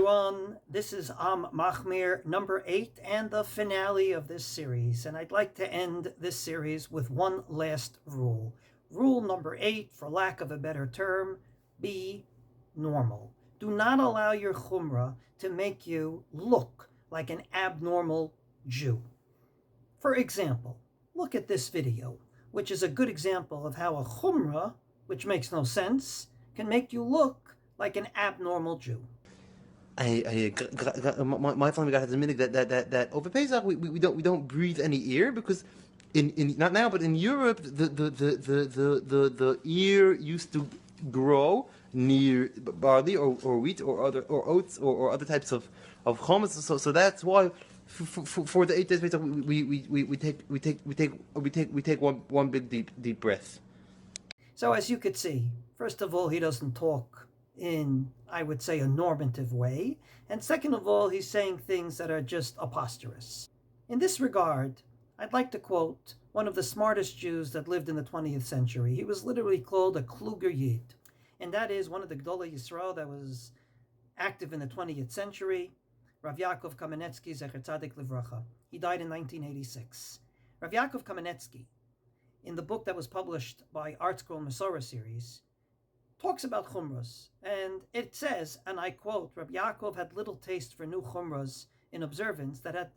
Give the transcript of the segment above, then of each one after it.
everyone. This is Machmir number 8 and the finale of this series. And I'd like to end this series with one last rule. Rule number 8, for lack of a better term, be normal. Do not allow your Chumra to make you look like an abnormal Jew. For example, look at this video, which is a good example of how a Chumra, which makes no sense, can make you look like an abnormal Jew. My family guy has admitted that over Pesach we don't breathe any air because in not now but in Europe the ear used to grow near barley or wheat or oats or other types of hummus. So that's why for the 8 days Pesach we take one big deep breath. So as you could see, first of all, he doesn't talk in, I would say, a normative way. And second of all, he's saying things that are just preposterous. In this regard, I'd like to quote one of the smartest Jews that lived in the 20th century. He was literally called a kluger Yid. And that is one of the Gdolei Yisrael that was active in the 20th century, Rav Yaakov Kamenetsky, Zecher Tzadik Livracha. He died in 1986. Rav Yaakov Kamenetsky, in the book that was published by Art Scroll Masorah series, talks about chumras, and it says, and I quote, Rabbi Yaakov had little taste for new chumras in observance that had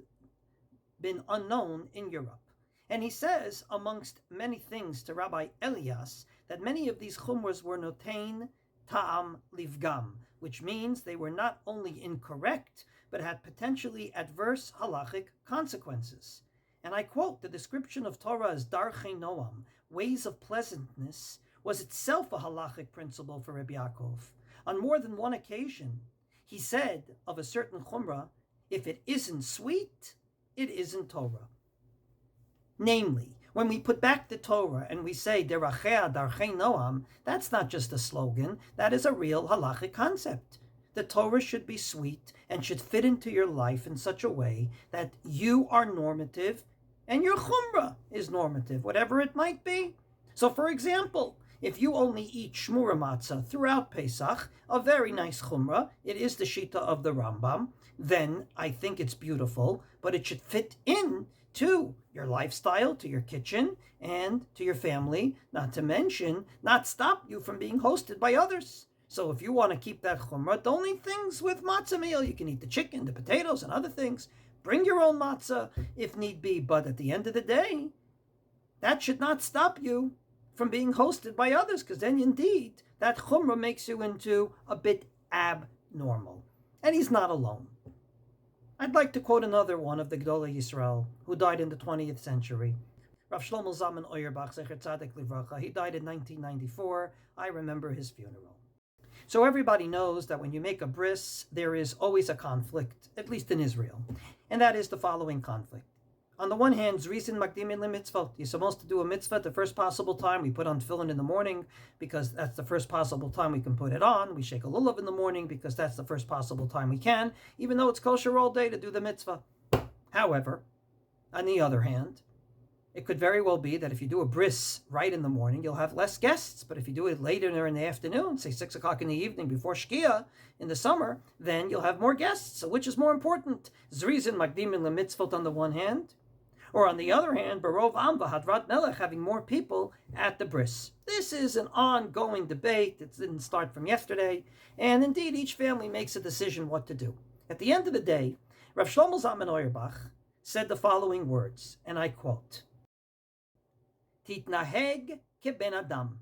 been unknown in Europe. And he says, amongst many things to Rabbi Elias, that many of these chumras were notain ta'am livgam, which means they were not only incorrect, but had potentially adverse halachic consequences. And I quote, the description of Torah as Darchei Noam, ways of pleasantness, was itself a halachic principle for Rabbi Yaakov. On more than one occasion, he said of a certain chumrah, if it isn't sweet, it isn't Torah. Namely, when we put back the Torah and we say Derakia, Darchei Noam, that's not just a slogan, that is a real halachic concept. The Torah should be sweet and should fit into your life in such a way that you are normative and your chumrah is normative, whatever it might be. So for example, if you only eat shmura matzah throughout Pesach, a very nice chumrah, it is the shita of the Rambam, then I think it's beautiful, but it should fit in to your lifestyle, to your kitchen, and to your family, not to mention, not stop you from being hosted by others. So if you want to keep that chumrah, don't eat things with matzah meal. You can eat the chicken, the potatoes, and other things. Bring your own matzah if need be, but at the end of the day, that should not stop you from being hosted by others, because then indeed that chumrah makes you into a bit abnormal. And he's not alone. I'd like to quote another one of the Gdolei Yisrael who died in the 20th century. Rav Shlomo Zalman Auerbach, Zecher Tzadik Livracha. He died in 1994. I remember his funeral. So everybody knows that when you make a bris, there is always a conflict, at least in Israel. And that is the following conflict. On the one hand, Zrizin Makdimin LeMitzvot. You're supposed to do a mitzvah at the first possible time. We put on tefillin in the morning because that's the first possible time we can put it on. We shake a lulav in the morning because that's the first possible time we can, even though it's kosher all day to do the mitzvah. However, on the other hand, it could very well be that if you do a bris right in the morning, you'll have less guests. But if you do it later in the afternoon, say 6 o'clock in the evening before Shkia in the summer, then you'll have more guests. So which is more important? Zrizin Makdimin LeMitzvot on the one hand, or on the other hand, Barov Am v'Hadrat Melech, having more people at the bris. This is an ongoing debate. It didn't start from yesterday. And indeed, each family makes a decision what to do. At the end of the day, Rav Shlomo Zalman Auerbach said the following words, and I quote, Titnaheg keben adam.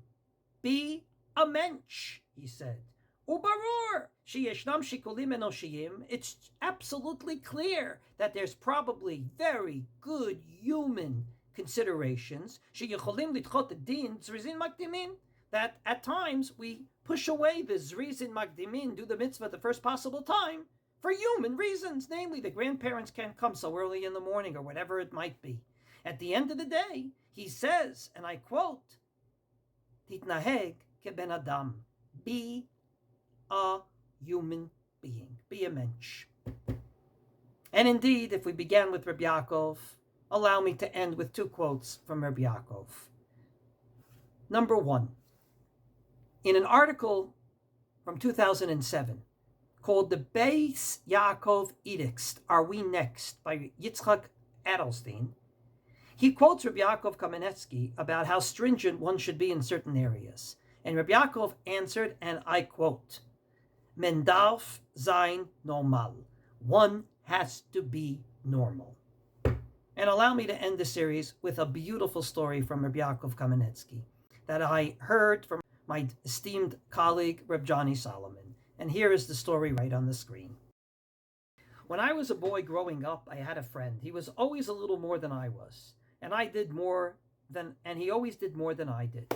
Be a mensch, he said. Ubarur, sheyeshnam shikulim enoshiyim. It's absolutely clear that there's probably very good human considerations. Sheyecholim lidchot din zrizin makdimin. That at times we push away the zrizin makdimin, do the mitzvah at the first possible time, for human reasons. Namely, the grandparents can't come so early in the morning or whatever it might be. At the end of the day, he says, and I quote, Titnaheg keben adam. Be a human being. Be a mensch. And indeed, if we began with Rabbi Yaakov, allow me to end with 2 quotes from Rabbi Yaakov. Number 1, in an article from 2007 called the Beis Yaakov Edicts, Are We Next, by Yitzchak Adelstein. He quotes Rabbi Yaakov Kamenetsky about how stringent one should be in certain areas. And Rabbi Yaakov answered, and I quote, Men darf sein normal. One has to be normal. And allow me to end the series with a beautiful story from Rabbi Yaakov Kamenetsky that I heard from my esteemed colleague, Reb Johnny Solomon. And here is the story right on the screen. When I was a boy growing up, I had a friend. He was always a little more than I was. And he always did more than I did.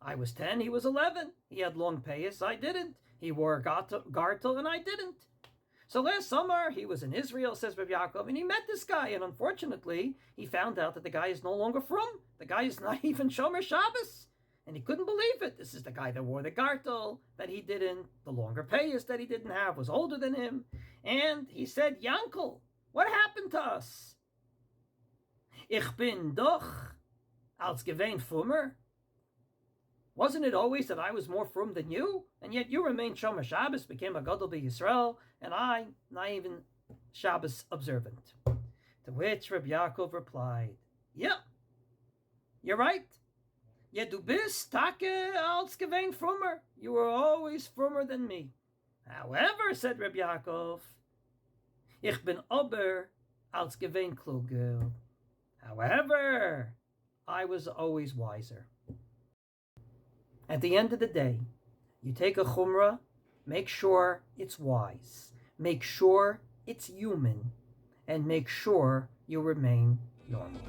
I was 10, he was 11. He had long payas, I didn't. He wore a gartel, and I didn't. So last summer, he was in Israel, says Rabbi Yaakov, and he met this guy. And unfortunately, he found out that the guy is no longer from. The guy is not even Shomer Shabbos. And he couldn't believe it. This is the guy that wore the gartel that he didn't. The longer payas that he didn't have, was older than him. And he said, Yankel, what happened to us? Ich bin doch als gewein frummer. Wasn't it always that I was more frum than you? And yet you remained Shomer Shabbos, became a Gadol B'Yisrael, and I, not even Shabbos observant. To which Rabbi Yaakov replied, Yeah, you're right. Ja, du bist Take als gewein frummer. You were always frummer than me. However, said Rabbi Yaakov, Ich bin aber als gewein kluger. However, I was always wiser. At the end of the day, you take a Chumra, make sure it's wise, make sure it's human, and make sure you remain normal.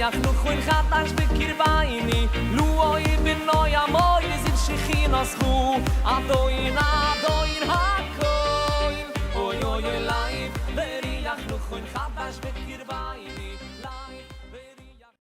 Ach nu khoin khatash bekirbayni lu oy bin noy amoy zim shikhin aschu adoin ha